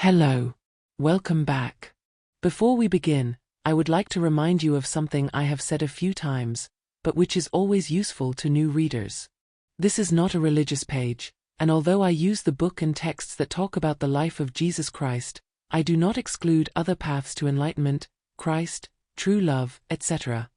Hello. Welcome back. Before we begin, I would like to remind you of something I have said a few times, but which is always useful to new readers. This is not a religious page, and although I use the book and texts that talk about the life of Jesus Christ, I do not exclude other paths to enlightenment, Christ, true love, etc.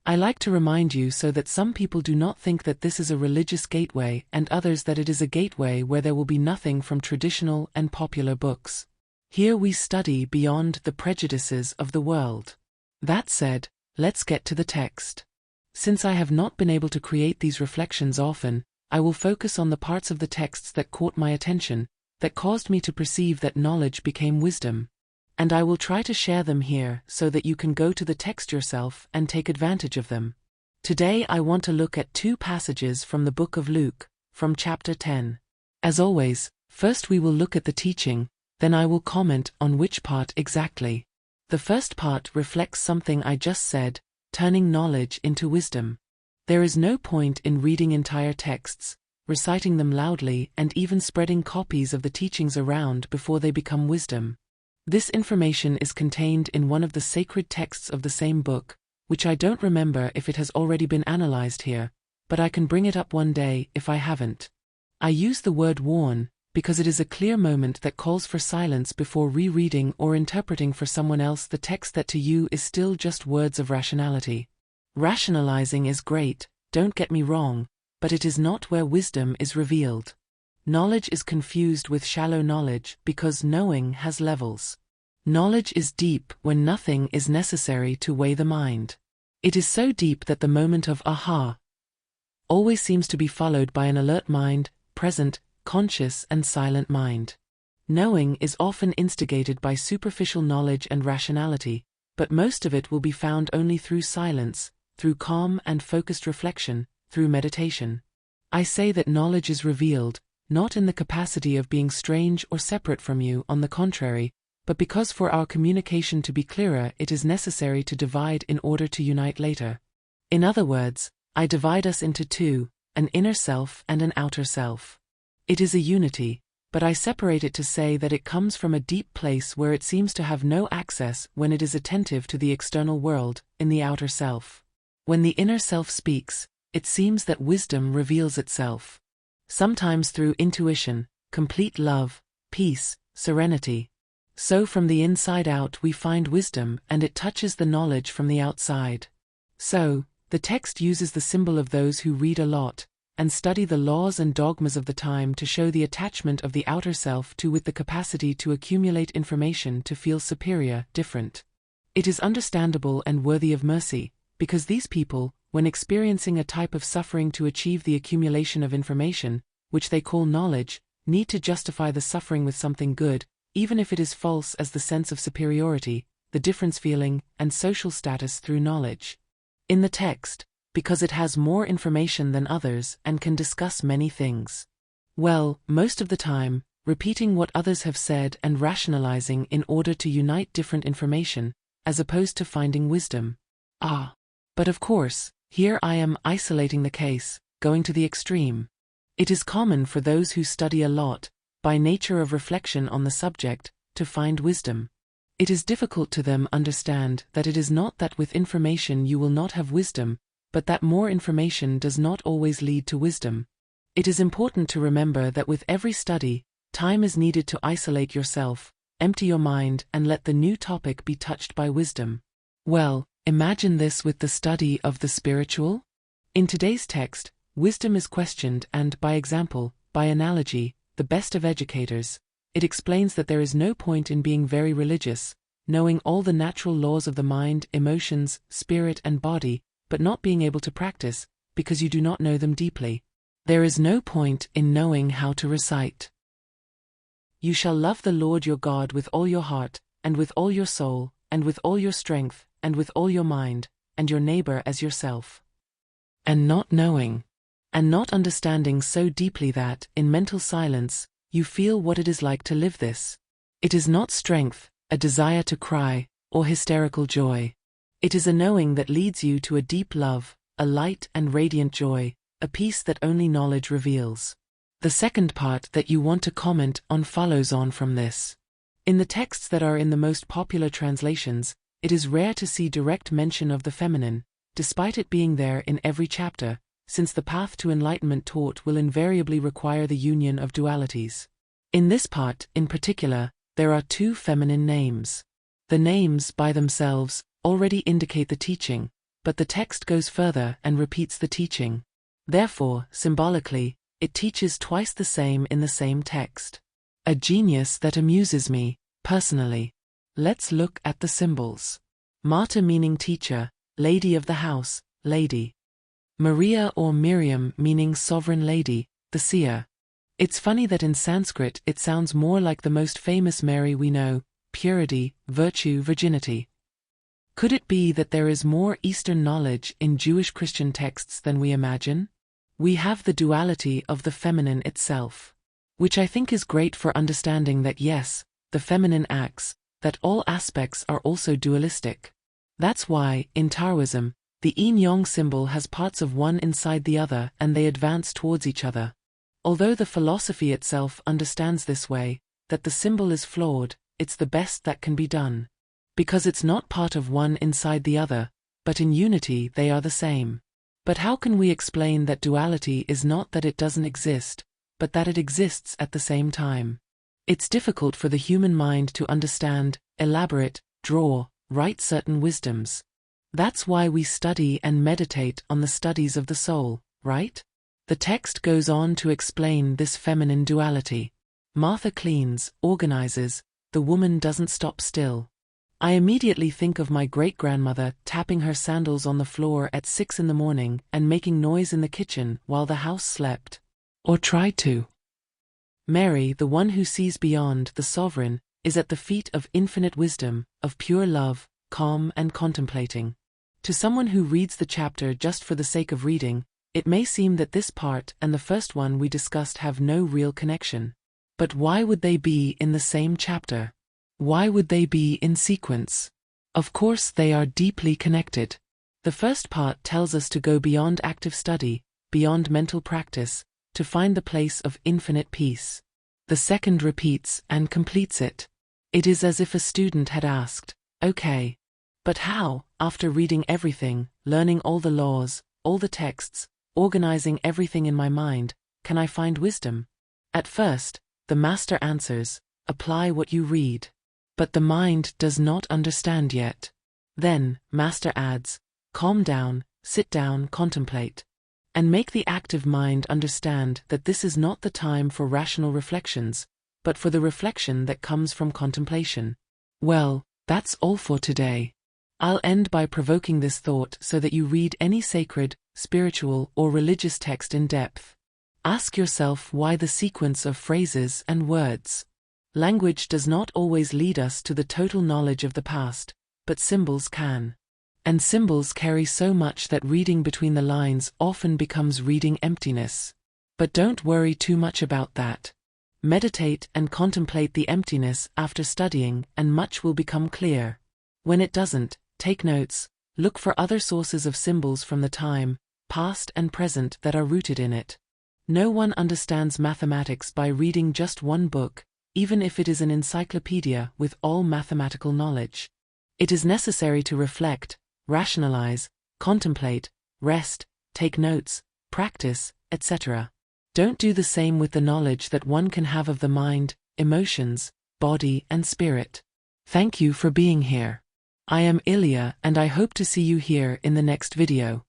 I like to remind you so that some people do not think that this is a religious gateway and others that it is a gateway where there will be nothing from traditional and popular books. Here we study beyond the prejudices of the world. That said, let's get to the text. Since I have not been able to create these reflections often, I will focus on the parts of the texts that caught my attention, that caused me to perceive that knowledge became wisdom. And I will try to share them here so that you can go to the text yourself and take advantage of them. Today I want to look at two passages from the book of Luke, from chapter 10. As always, first we will look at the teaching, then I will comment on which part exactly. The first part reflects something I just said, turning knowledge into wisdom. There is no point in reading entire texts, reciting them loudly and even spreading copies of the teachings around before they become wisdom. This information is contained in one of the sacred texts of the same book, which I don't remember if it has already been analyzed here, but I can bring it up one day if I haven't. I use the word warn, because it is a clear moment that calls for silence before rereading or interpreting for someone else the text that to you is still just words of rationality. Rationalizing is great, don't get me wrong, but it is not where wisdom is revealed. Knowledge is confused with shallow knowledge because knowing has levels. Knowledge is deep when nothing is necessary to weigh the mind. It is so deep that the moment of aha always seems to be followed by an alert mind, present, conscious and silent mind. Knowing is often instigated by superficial knowledge and rationality, but most of it will be found only through silence, through calm and focused reflection, through meditation. I say that knowledge is revealed, not in the capacity of being strange or separate from you, on the contrary, but because for our communication to be clearer it is necessary to divide in order to unite later. In other words, I divide us into two, an inner self and an outer self. It is a unity, but I separate it to say that it comes from a deep place where it seems to have no access when it is attentive to the external world, in the outer self. When the inner self speaks, it seems that wisdom reveals itself. Sometimes through intuition, complete love, peace, serenity. So from the inside out we find wisdom and it touches the knowledge from the outside. So, the text uses the symbol of those who read a lot, and study the laws and dogmas of the time to show the attachment of the outer self to with the capacity to accumulate information to feel superior, different. It is understandable and worthy of mercy, because these people, when experiencing a type of suffering to achieve the accumulation of information, which they call knowledge, need to justify the suffering with something good, even if it is false, as the sense of superiority, the difference feeling, and social status through knowledge. In the text, because it has more information than others and can discuss many things. Well, most of the time, repeating what others have said and rationalizing in order to unite different information, as opposed to finding wisdom. But of course, here I am isolating the case, going to the extreme. It is common for those who study a lot, by nature of reflection on the subject, to find wisdom. It is difficult to them understand that it is not that with information you will not have wisdom, but that more information does not always lead to wisdom. It is important to remember that with every study, time is needed to isolate yourself, empty your mind and let the new topic be touched by wisdom. Well, imagine this with the study of the spiritual. In today's text, wisdom is questioned and, by example, by analogy, the best of educators, it explains that there is no point in being very religious, knowing all the natural laws of the mind, emotions, spirit and body, but not being able to practice, because you do not know them deeply. There is no point in knowing how to recite. You shall love the Lord your God with all your heart, and with all your soul, and with all your strength, and with all your mind, and your neighbor as yourself. And not knowing, and not understanding so deeply that, in mental silence, you feel what it is like to live this. It is not strength, a desire to cry, or hysterical joy. It is a knowing that leads you to a deep love, a light and radiant joy, a peace that only knowledge reveals. The second part that you want to comment on follows on from this. In the texts that are in the most popular translations, it is rare to see direct mention of the feminine, despite it being there in every chapter, since the path to enlightenment taught will invariably require the union of dualities. In this part, in particular, there are two feminine names. The names, by themselves, already indicate the teaching, but the text goes further and repeats the teaching. Therefore, symbolically, it teaches twice the same in the same text. A genius that amuses me, personally. Let's look at the symbols. Mata meaning teacher, lady of the house, lady. Maria or Miriam meaning sovereign lady, the seer. It's funny that in Sanskrit it sounds more like the most famous Mary we know, purity, virtue, virginity. Could it be that there is more Eastern knowledge in Jewish Christian texts than we imagine? We have the duality of the feminine itself, which I think is great for understanding that yes, the feminine acts, that all aspects are also dualistic. That's why, in Taoism, the yin-yang symbol has parts of one inside the other and they advance towards each other. Although the philosophy itself understands this way, that the symbol is flawed, it's the best that can be done. Because it's not part of one inside the other, but in unity they are the same. But how can we explain that duality is not that it doesn't exist, but that it exists at the same time? It's difficult for the human mind to understand, elaborate, draw, write certain wisdoms. That's why we study and meditate on the studies of the soul, right? The text goes on to explain this feminine duality. Martha cleans, organizes, the woman doesn't stop still. I immediately think of my great-grandmother tapping her sandals on the floor at 6 in the morning and making noise in the kitchen while the house slept. Or tried to. Mary, the one who sees beyond, the sovereign, is at the feet of infinite wisdom, of pure love, calm and contemplating. To someone who reads the chapter just for the sake of reading, it may seem that this part and the first one we discussed have no real connection. But why would they be in the same chapter? Why would they be in sequence? Of course they are deeply connected. The first part tells us to go beyond active study, beyond mental practice, to find the place of infinite peace. The second repeats and completes it. It is as if a student had asked, okay, but how, after reading everything, learning all the laws, all the texts, organizing everything in my mind, can I find wisdom? At first, the master answers, apply what you read. But the mind does not understand yet. Then, master adds, calm down, sit down, contemplate. And make the active mind understand that this is not the time for rational reflections, but for the reflection that comes from contemplation. Well, that's all for today. I'll end by provoking this thought so that you read any sacred, spiritual, or religious text in depth. Ask yourself why the sequence of phrases and words. Language does not always lead us to the total knowledge of the past, but symbols can. And symbols carry so much that reading between the lines often becomes reading emptiness. But don't worry too much about that. Meditate and contemplate the emptiness after studying, and much will become clear. When it doesn't, take notes, look for other sources of symbols from the time, past and present, that are rooted in it. No one understands mathematics by reading just one book, even if it is an encyclopedia with all mathematical knowledge. It is necessary to reflect, rationalize, contemplate, rest, take notes, practice, etc. Don't do the same with the knowledge that one can have of the mind, emotions, body and spirit. Thank you for being here. I am Ilia and I hope to see you here in the next video.